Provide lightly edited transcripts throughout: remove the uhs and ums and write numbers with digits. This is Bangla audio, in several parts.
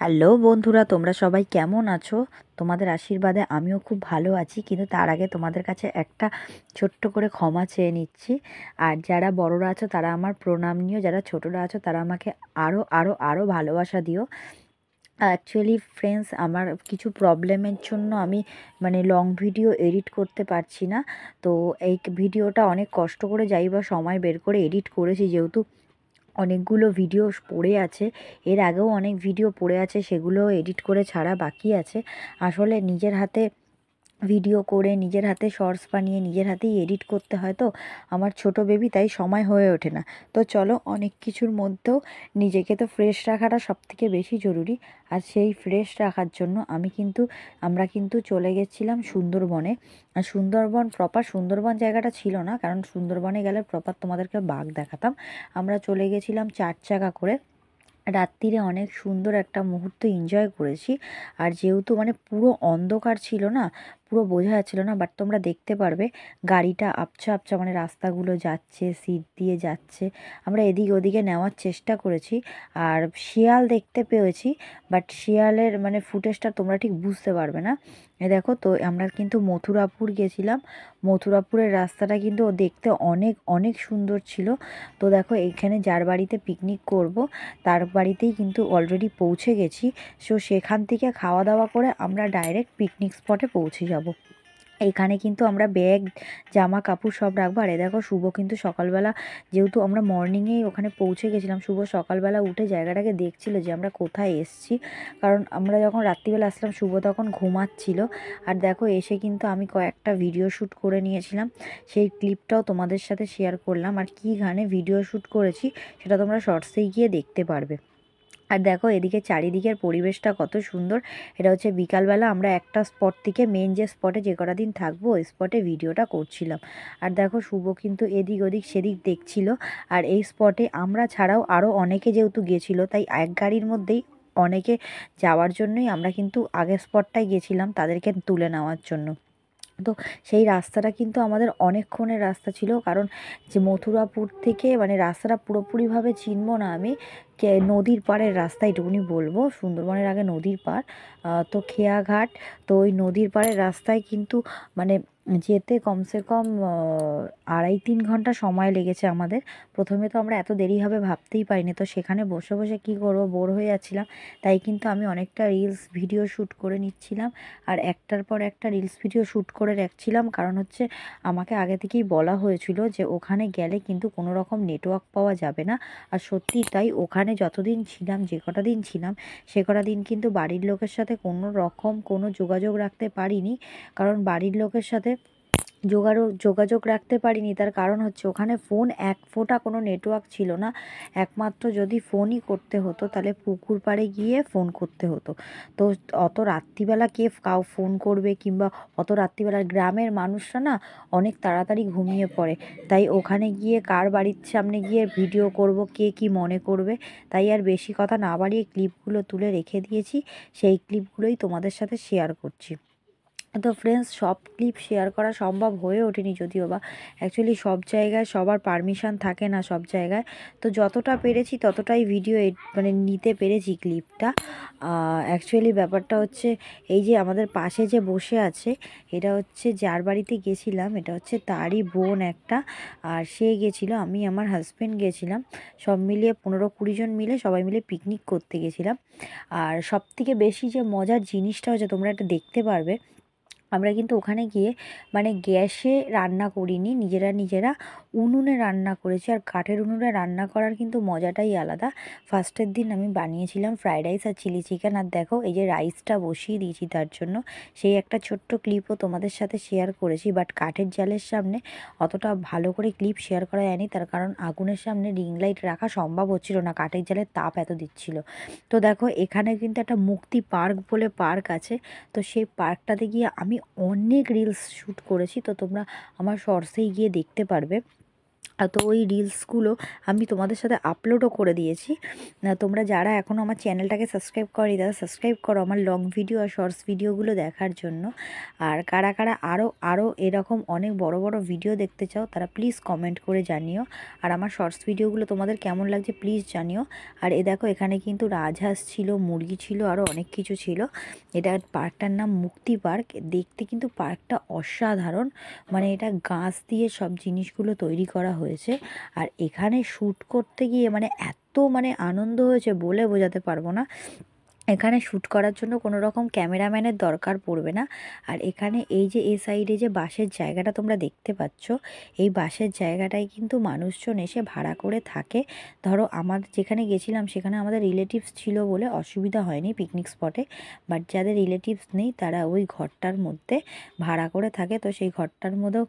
হ্যালো বন্ধুরা, তোমরা সবাই কেমন আছো? তোমাদের আশীর্বাদে আমিও খুব ভালো আছি। কিন্তু তার আগে তোমাদের কাছে একটা ছোট্ট করে ক্ষমা চেয়ে নিচ্ছি। আর যারা বড়রা আছো তারা আমার প্রণাম নিও, যারা ছোটরা আছো তারা আমাকে আরও আরও আরও ভালোবাসা দিও। অ্যাকচুয়ালি ফ্রেন্ডস, আমার কিছু প্রবলেমের জন্য আমি লং ভিডিও এডিট করতে পারছি না। তো এই ভিডিওটা অনেক কষ্ট করে যাই বা সময় বের করে এডিট করেছি, যেহেতু অনেকগুলো ভিডিও পড়ে আছে। এর আগেও অনেক ভিডিও পড়ে আছে, সেগুলো এডিট করে ছাড়া বাকি আছে। আসলে নিজের হাতে ভিডিও করে, নিজের হাতে শর্টস বানিয়ে, নিজের হাতেই এডিট করতে হয়। তো আমার ছোট বেবি, তাই সময় হয়ে ওঠে না। তো চলো, অনেক কিছুর মধ্যেও নিজেকে তো ফ্রেশ রাখাটা সবথেকে বেশি জরুরি। আর সেই ফ্রেশ রাখার জন্য আমরা কিন্তু চলে গেছিলাম সুন্দরবনে। আর সুন্দরবন প্রপার সুন্দরবন জায়গাটা ছিল না, কারণ সুন্দরবনে গেলে প্রপার তোমাদেরকে বাঘ দেখাতাম। আমরা চলে গেছিলাম 4 চাকা করে। রাত্রিরে অনেক সুন্দর একটা মুহূর্ত এনজয় করেছি। আর যেহেতু পুরো অন্ধকার ছিল না, পুরো বোঝা যাচ্ছিল না, বাট তোমরা দেখতে পারবে গাড়িটা আপছা আপছা রাস্তাগুলো যাচ্ছে, সিট দিয়ে যাচ্ছে। আমরা এদিক ওদিকে নেওয়ার চেষ্টা করেছি। আর শিয়াল দেখতে পেয়েছি, বাট শিয়ালের ফুটেজটা তোমরা ঠিক বুঝতে পারবে না। দেখো তো, আমরা কিন্তু মথুরাপুর গেছিলাম। মথুরাপুরের রাস্তাটা কিন্তু দেখতে অনেক অনেক সুন্দর ছিল। তো দেখো, এইখানে যার বাড়িতে পিকনিক করব তার বাড়িতেই কিন্তু অলরেডি পৌঁছে গেছি। সো সেখান থেকে খাওয়া দাওয়া করে আমরা ডাইরেক্ট পিকনিক স্পটে পৌঁছে যাব। এখানে কিন্তু আমরা ব্যাগ, জামা কাপড় সব রাখবো। আর দেখো, শুভ কিন্তু সকালবেলা, যেহেতু আমরা মর্নিংয়েই ওখানে পৌঁছে গেছিলাম, শুভ সকালবেলা উঠে জায়গাটাকে দেখছিল যে আমরা কোথায় এসছি। কারণ আমরা যখন রাত্রিবেলা আসলাম, শুভ তখন ঘুমাচ্ছিল। আর দেখো, এসে কিন্তু আমি কয়েকটা ভিডিও শ্যুট করে নিয়েছিলাম, সেই ক্লিপটাও তোমাদের সাথে শেয়ার করলাম। আর কী গানে ভিডিও শ্যুট করেছি সেটা তোমরা শর্টসেই গিয়ে দেখতে পারবে। আর দেখো, এদিকে চারিদিকের পরিবেশটা কত সুন্দর। এটা হচ্ছে বিকালবেলা, আমরা একটা স্পট থেকে মেন যে স্পটে যে কটা দিন থাকবো ওই স্পটে ভিডিওটা করছিলাম। আর দেখো, শুভ কিন্তু এদিক ওদিক সেদিক দেখছিল। আর এই স্পটে আমরা ছাড়াও আরও অনেকে যেহেতু গেছিলো, তাই এক গাড়ির মধ্যেই অনেকে যাওয়ার জন্যই আমরা কিন্তু আগের স্পটটায় গেছিলাম তাদেরকে তুলে নেওয়ার জন্য। তো সেই রাস্তাটা কিন্তু আমাদের অনেকক্ষণের রাস্তা ছিল, কারণ যে মথুরাপুর থেকে রাস্তাটা পুরোপুরিভাবে চিনবো না আমি। নদীর পাড়ের রাস্তা, এটুকুনি বলবো। সুন্দরবনের আগে নদীর পাড়, তো খেয়াঘাট। তো ওই নদীর পাড়ের রাস্তায় কিন্তু মানে যেতে কমসে কম 2.5-3 ঘন্টা সময় লেগেছে আমাদের। প্রথমে তো আমরা এত দেরি হবে ভাবতেই পারিনি। তো সেখানে বসে বসে কী করবো, বোর হয়ে যাচ্ছিলাম। তাই কিন্তু আমি অনেকটা রিলস ভিডিও শ্যুট করে নিচ্ছিলাম। আর একটার পর একটা রিলস ভিডিও শ্যুট করে রাখছিলাম, কারণ হচ্ছে আমাকে আগে থেকেই বলা হয়েছিল যে ওখানে গেলে কিন্তু কোনো রকম নেটওয়ার্ক পাওয়া যাবে না। আর সত্যি তাই, ওখানে যতদিন ছিলাম, যে কটা দিন ছিলাম, সে কটা দিন কিন্তু বাড়ির লোকের সাথে কোনো রকম কোনো যোগাযোগ রাখতে পারিনি। কারণ বাড়ির লোকের সাথে যোগাযোগ রাখতে পারিনি, তার কারণ হচ্ছে ওখানে ফোন এক ফোঁটা কোনো নেটওয়ার্ক ছিল না। একমাত্র যদি ফোনই করতে হতো তাহলে পুকুর পাড়ে গিয়ে ফোন করতে হতো। তো অত রাত্রিবেলা কে ফোন করবে, কিংবা অত রাত্রিবেলা গ্রামের মানুষরা না অনেক তাড়াতাড়ি ঘুমিয়ে পড়ে। তাই ওখানে গিয়ে কার বাড়ির সামনে গিয়ে ভিডিও করব, কে কি মনে করবে। তাই আর বেশি কথা না বাড়িয়ে ক্লিপগুলো তুলে রেখে দিয়েছি, সেই ক্লিপগুলোই তোমাদের সাথে শেয়ার করছি। তো ফ্রেন্ডস, সব ক্লিপ শেয়ার করা সম্ভব হয়ে ওঠেনি, যদিও বা অ্যাকচুয়ালি সব জায়গায় সবার পারমিশন থাকে না সব জায়গায়। তো যতটা পেরেছি ততটাই ভিডিও নিতে পেরেছি ক্লিপটা। অ্যাকচুয়ালি ব্যাপারটা হচ্ছে, এই যে আমাদের পাশে যে বসে আছে, এটা হচ্ছে যার বাড়িতে গেছিলাম, এটা হচ্ছে তারই বোন একটা। আর সে গেছিলো, আমি আমার হাজব্যান্ড গেছিলাম, সব মিলিয়ে 15-20 জন মিলে সবাই মিলে পিকনিক করতে গেছিলাম। আর সবথেকে বেশি যে মজার জিনিসটা হচ্ছে, তোমরা এটা দেখতে পারবে, আমরা কিন্তু ওখানে গিয়ে গ্যাসে রান্না করিনি, নিজেরা উনুনে রান্না করেছি। আর কাঠের উনুনে রান্না করার কিন্তু মজাটাই আলাদা। ফার্স্টের দিন আমি বানিয়েছিলাম ফ্রাইড রাইস আর চিলি চিকেন। আর দেখো, এই যে রাইসটা বসিয়ে দিয়েছি তার জন্য, সেই একটা ছোট্ট ক্লিপও তোমাদের সাথে শেয়ার করেছি। বাট কাঠের জালের সামনে অতটা ভালো করে ক্লিপ শেয়ার করা যায়নি, তার কারণ আগুনের সামনে রিং লাইট রাখা সম্ভব হচ্ছিল না, কাঠের জালের তাপ এত দিচ্ছিল। তো দেখো, এখানে কিন্তু একটা মুক্তি পার্ক বলে পার্ক আছে। তো সেই পার্কটাতে গিয়ে আমি অনেক রিলস শ্যুট করেছি, তো তোমরা আমার শর্টসেই গিয়ে দেখতে পারবে। তো ওই রিলসগুলো আমি তোমাদের সাথে আপলোডও করে দিয়েছি। তোমরা যারা এখনও আমার চ্যানেলটাকে সাবস্ক্রাইব করনি তারা সাবস্ক্রাইব করো আমার লং ভিডিও আর শর্টস ভিডিওগুলো দেখার জন্য। আর কারা কারা আরও এরকম অনেক বড় বড় ভিডিও দেখতে চাও তারা প্লিজ কমেন্ট করে জানিও। আর আমার শর্টস ভিডিওগুলো তোমাদের কেমন লাগছে প্লিজ জানিও। আর দেখো এখানে কিন্তু রাজহাঁস ছিল, মুরগি ছিল, আরও অনেক কিছু ছিল। এটা পার্কটার নাম মুক্তি পার্ক। দেখতে কিন্তু পার্কটা অসাধারণ, মানে এটা গাছ দিয়ে সব জিনিসগুলো তৈরি করা হয়েছে। আর এখানে শ্যুট করতে গিয়ে মানে এত আনন্দ হয়েছে বলে বোঝাতে পারবো না। এখানে শ্যুট করার জন্য কোনো রকম ক্যামেরাম্যানের দরকার পড়বে না। আর এখানে এই যে এই সাইডে যে বাসের জায়গাটা তোমরা দেখতে পাচ্ছ, এই বাসের জায়গাটায় কিন্তু মানুষজন এসে ভাড়া করে থাকে। ধরো যেখানে গেছিলাম সেখানে আমাদের রিলেটিভস ছিল বলে অসুবিধা হয়নি পিকনিক স্পটে, বাট যাদের রিলেটিভস নেই তারা ওই ঘরটার মধ্যে ভাড়া করে থাকে। তো সেই ঘরটার মধ্যেও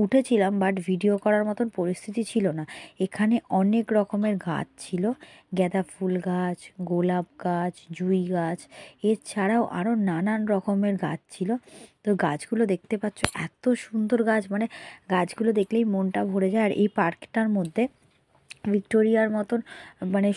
উঠেছিলাম, বাট ভিডিও করার মতন পরিস্থিতি ছিল না। এখানে অনেক রকমের গাছ ছিল, গাঁদা ফুল গাছ, গোলাপ গাছ, জুঁই গাছ, এছাড়াও আরও নানান রকমের গাছ ছিল। তো গাছগুলো দেখতে পাচ্ছ, এত সুন্দর গাছ, গাছগুলো দেখলেই মনটা ভরে যায়। আর এই পার্কটার মধ্যে ভিক্টোরিয়ার মতন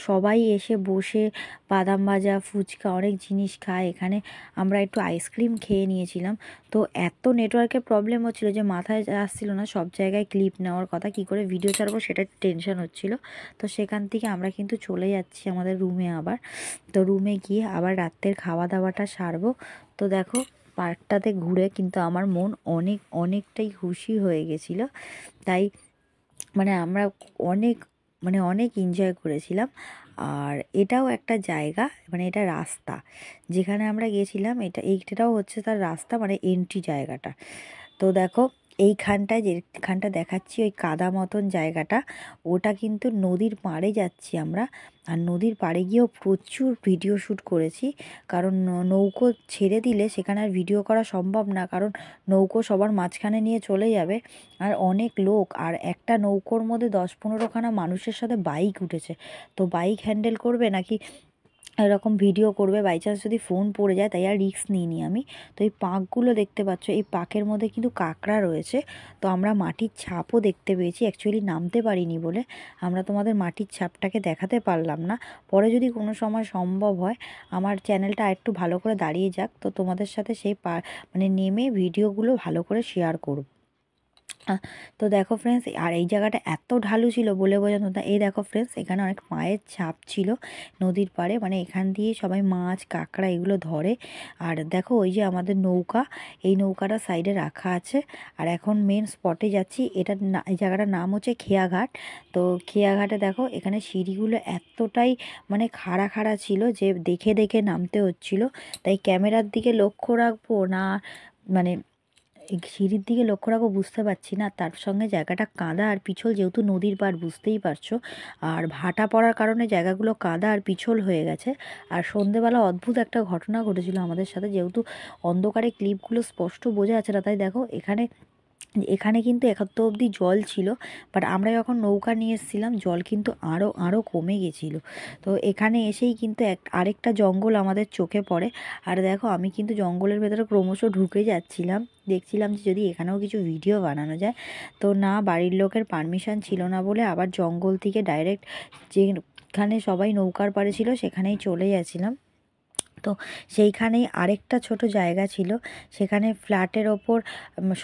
সবাই এসে বসে বাদাম ভাজা, ফুচকা অনেক জিনিস খায়। এখানে আমরা একটু আইসক্রিম খেয়ে নিয়েছিলাম। তো এত নেটওয়ার্কের প্রবলেম হচ্ছিলো যে মাথায় আসছিল না সব জায়গায় ক্লিপ নেওয়ার কথা, কি করে ভিডিও ছাড়বো সেটা টেনশন হচ্ছিল। তো সেখান থেকে আমরা কিন্তু চলে যাচ্ছি আমাদের রুমে আবার। তো রুমে গিয়ে আবার রাত্রের খাওয়া দাওয়াটা সারবো। তো দেখো পার্কটাতে ঘুরে কিন্তু আমার মন অনেকটাই খুশি হয়ে গেছিলো। তাই আমরা অনেক এনজয় করেছিলাম। আর এটাও একটা জায়গা, এটা রাস্তা যেখানে আমরা গেছিলাম, এইটাও হচ্ছে তার রাস্তা, এন্ট্রি জায়গাটা। তো দেখো এইখানটায় যেখানটা দেখাচ্ছি ওই কাদা মতন জায়গাটা, ওটা কিন্তু নদীর পাড়ে যাচ্ছি আমরা। আর নদীর পাড়ে গিয়েও প্রচুর ভিডিও শ্যুট করেছি, কারণ নৌকো ছেড়ে দিলে সেখানে আর ভিডিও করা সম্ভব না, কারণ নৌকো সবার মাঝখানে নিয়ে চলে যাবে। আর অনেক লোক, আর একটা নৌকোর মধ্যে 10-15খানা মানুষের সাথে বাইক উঠেছে। তো বাইক হ্যান্ডেল করবে নাকি এরকম ভিডিও করবে, বাই চান্স যদি ফোন পড়ে যায়, তাই আর রিস্ক নিইনি আমি। তো এই পাঁকগুলো দেখতে পাচ্ছ, এই পাঁকের মধ্যে কিন্তু কাঁকড়া রয়েছে। তো আমরা মাটির ছাপও দেখতে পেয়েছি, অ্যাকচুয়ালি নামতে পারিনি বলে আমরা তোমাদের মাটির ছাপটাকে দেখাতে পারলাম না। পরে যদি কোনো সময় সম্ভব হয়, আমার চ্যানেলটা একটু ভালো করে দাঁড়িয়ে যাক, তো তোমাদের সাথে সেই নেমে ভিডিওগুলো ভালো করে শেয়ার করব। তো দেখো ফ্রেন্ডস, আর এই জায়গাটা এত ঢালু ছিল বলে বোঝানো না। এই দেখো ফ্রেন্ডস, এখানে অনেক মায়ের ছাপ ছিল নদীর পাড়ে, এখান দিয়ে সবাই মাছ কাঁকড়া এগুলো ধরে। আর দেখো ওই যে আমাদের নৌকা, এই নৌকাটা সাইডে রাখা আছে। আর এখন মেন স্পটে যাচ্ছি, এই জায়গাটার নাম হচ্ছে খেয়াঘাট। তো খেয়াঘাটে দেখো এখানে সিঁড়িগুলো এতটাই খাড়া খাড়া ছিল যে দেখে দেখে নামতে হচ্ছিল। তাই ক্যামেরার দিকে লক্ষ্য রাখবো না এই সিঁড়ির দিকে লক্ষ্য রাখবো বুঝতে পারছি না। তার সঙ্গে জায়গাটা কাদা আর পিছল, যেহেতু নদীর পাড় বুঝতেই পারছো। আর ভাটা পড়ার কারণে জায়গাগুলো কাদা আর পিছল হয়ে গেছে। আর সন্ধেবেলা অদ্ভুত একটা ঘটনা ঘটেছিল আমাদের সাথে, যেহেতু অন্ধকারে ক্লিপগুলো স্পষ্ট বোঝা যাচ্ছে না। তাই দেখো এখানে কিন্তু একাত্ত অবধি জল ছিল, বাট আমরা যখন নৌকা নিয়ে এসেছিলাম জল কিন্তু আরও কমে গেছিলো। তো এখানে এসেই কিন্তু আরেকটা জঙ্গল আমাদের চোখে পড়ে। আর দেখো আমি কিন্তু জঙ্গলের ভেতরে ক্রমশ ঢুকে যাচ্ছিলাম, দেখছিলাম যে যদি এখানেও কিছু ভিডিও বানানো যায়। তো না, বাড়ির লোকের পারমিশন ছিল না বলে আবার জঙ্গল থেকে ডাইরেক্ট যেখানে সবাই নৌকার পাড়ে ছিল সেখানেই চলে যাচ্ছিলাম। তো সেইখানেই আরেকটা ছোট জায়গা ছিল, সেখানে ফ্ল্যাটের ওপর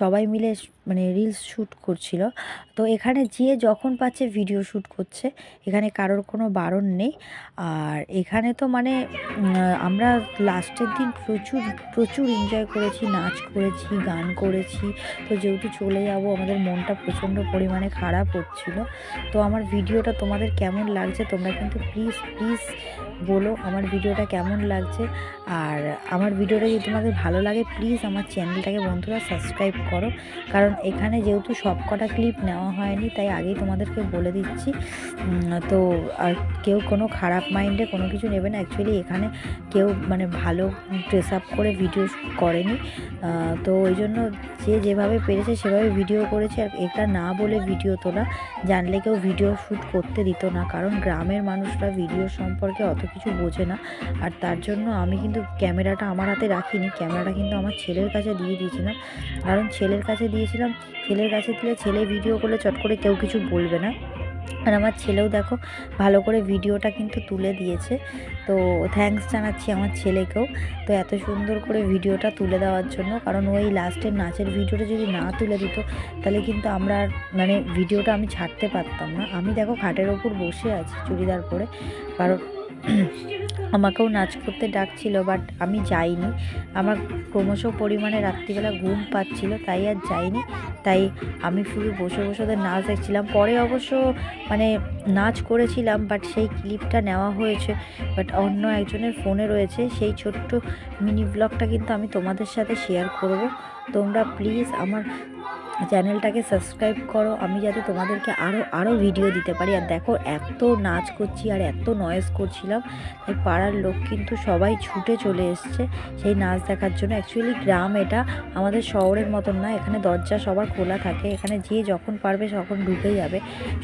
সবাই মিলে রিলস শ্যুট করছিল। তো এখানে যে যখন পাচ্ছে ভিডিও শ্যুট করছে, এখানে কারোর কোনো বারণ নেই। আর এখানে তো আমরা লাস্টের দিন প্রচুর এনজয় করেছি, নাচ করেছি, গান করেছি। তো যেহেতু চলে যাব, আমাদের মনটা প্রচণ্ড পরিমাণে খারাপ হচ্ছিল। তো আমার ভিডিওটা তোমাদের কেমন লাগছে তোমরা কিন্তু প্লিজ বলো আমার ভিডিওটা কেমন লাগছে। আর আমার ভিডিওটা যদি তোমাদের ভালো লাগে প্লিজ আমার চ্যানেলটাকে বন্ধুরা সাবস্ক্রাইব করো, কারণ এখানে যেহেতু সব কটা ক্লিপ নেওয়া হয়নি তাই আগেই তোমাদেরকে বলে দিচ্ছি। তো আর কেউ কোনো খারাপ মাইন্ডে কোনো কিছু নেবে না। অ্যাকচুয়ালি এখানে কেউ ভালো ড্রেস আপ করে ভিডিও করেনি, তো ওই জন্য যে যেভাবে পেরেছে সেভাবে ভিডিও করেছে। আর এটা না বলে ভিডিও তোলা, জানলে কেউ ভিডিও শ্যুট করতে দিত না, কারণ গ্রামের মানুষরা ভিডিও সম্পর্কে অত কিছু বোঝে না। আর তার জন্য আমি কিন্তু ক্যামেরাটা আমার হাতে রাখিনি, ক্যামেরাটা কিন্তু আমার ছেলের কাছে দিয়ে দিয়েছিলাম। কারণ ছেলের কাছে দিয়েছিলাম, ছেলের কাছে দিলে ছেলে ভিডিও করলে চট করে কেউ কিছু বলবে না। আর আমার ছেলেও দেখো ভালো করে ভিডিওটা কিন্তু তুলে দিয়েছে। তো থ্যাঙ্কস জানাচ্ছি আমার ছেলেকেও, তো এত সুন্দর করে ভিডিওটা তুলে দেওয়ার জন্য। কারণ ওই লাস্টের নাচের ভিডিওটা যদি না তুলে দিত তাহলে কিন্তু আমরা মানে ভিডিওটা আমি ছাড়তে পারতাম না। আমি দেখো খাটের ওপর বসে আছি চুড়িদার পরে, কারণ আমাকেও নাচ করতে ডাকছিল, বাট আমি যাইনি। আমার ক্রমশ পরিমাণে রাত্রিবেলা ঘুম পাচ্ছিল, তাই আর যাইনি। তাই আমি শুধু বসে বসে ওদের নাচ দেখছিলাম। পরে অবশ্য মানে নাচ করেছিলাম, বাট সেই ক্লিপটা নেওয়া হয়েছে, বাট অন্য একজনের ফোনে রয়েছে। সেই ছোট্ট মিনি ব্লগটা কিন্তু আমি তোমাদের সাথে শেয়ার করব। তোমরা প্লিজ আমার চ্যানেলটাকে সাবস্ক্রাইব করো, আমি যাতে তোমাদেরকে আরও ভিডিও দিতে পারি। আর দেখো এত নাচ করছি আর এত নয়েজ করছিলাম, তাই পাড়ার লোক কিন্তু সবাই ছুটে চলে এসছে সেই নাচ দেখার জন্য। অ্যাকচুয়ালি গ্রাম এটা, আমাদের শহরের মতন না, এখানে দরজা সবার খোলা থাকে, এখানে যে যখন পারবে তখন ঢুকে যাবে।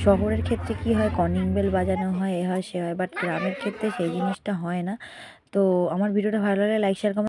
শহরের ক্ষেত্রে কি হয়, কলিং বেল বাজানো হয়, এ হয় সে হয়, বাট গ্রামের ক্ষেত্রে সেই জিনিসটা হয় না। তো আমার ভিডিওটা ভালো লাগলে লাইক শেয়ার কমেন্ট